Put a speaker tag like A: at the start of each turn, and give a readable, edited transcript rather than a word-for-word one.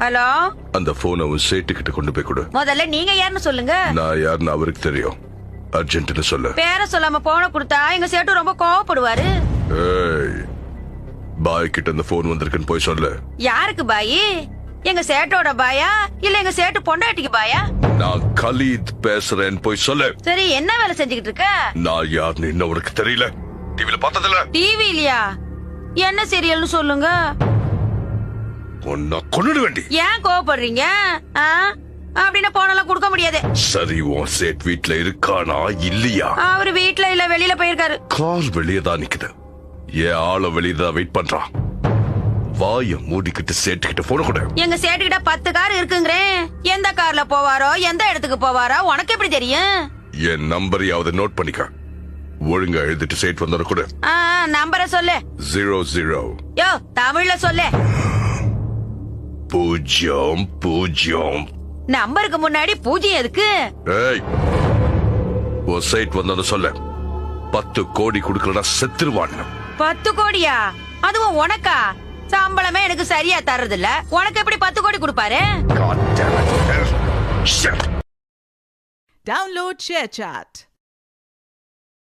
A: Hello,
B: அந்த போனை உன் சேட்டுக்கிட்ட கொண்டு போய் கொடு.
A: முதல்ல நீங்க யாருன்னு சொல்லுங்க.
B: நான் யாருன்னு அவருக்கு தெரியும். அர்ஜென்ட்னு சொல்லு.
A: பேர சொல்லாம போன கொடுத்தா எங்க சேட்டு ரொம்ப கோவப்படுவாரு.
B: ஏய், பாய் கிட்ட இந்த போன் வந்திருக்குன்னு போய் சொல்லு.
A: யாருக்கு பாயி? எங்க சேட்டோட பாயா இல்ல எங்க சேட்டு பொண்டாட்டிக்கு பாயா?
B: நான் கலீத் பேசுறேன்னு போய் சொல்லு.
A: சரி, என்ன வேலை செஞ்சுக்கிட்டு இருக்க?
B: நான் யாருன்னு இன்னும் உனக்கு தெரியல. டிவில பார்த்ததில்ல.
A: டிவி இல்லையா? என்ன சீரியல்னு சொல்லுங்க.
B: உன்னை கொன்னுட வேண்டி.
A: ஏன் கோவப்படுறீங்க? அப்படின்னா போனெல்லாம் கொடுக்க முடியாது.
B: சரி, உன் சேட் வீட்ல இருக்கானா இல்லையா?
A: அவரு வீட்ல இல்ல, வெளியில போயிருக்காரு.
B: கார் வெளியே தான் நிக்குது. ஏன் ஆள வெளியே தான் வெயிட் பண்றான். வாய மூடிக்கிட்டு சேட்டுக்கிட்ட போன கூட.
A: எங்க சேட்டுக்கிட்ட 10 கார் இருக்குங்கிறேன். எந்த கார்ல போவாரோ எந்த இடத்துக்கு போவாரோ உனக்கு எப்படி தெரியும்?
B: என் நம்பரையாவது நோட் பண்ணிக்க. ஒழுங்கா எழுதிட்டு சேட் வந்தோட கூட.
A: நம்பரை சொல்லு.
B: 00.
A: யோ, தமிழ்ல சொல்லு.
B: 00.
A: நம்பருக்கு முன்னாடி 0 எதுக்கு?
B: ஏய், ஒரு சைட் வந்தோட சொல்ல. 10 கோடி கொடுக்கலனா செத்துருவான்.
A: 10 கோடியா? அதுவும் உனக்கா? சம்பளமே எனக்கு சரியா தர்றது இல்ல, உனக்கு எப்படி 10 கோடி கொடுப்பாரு?
C: Download ShareChat.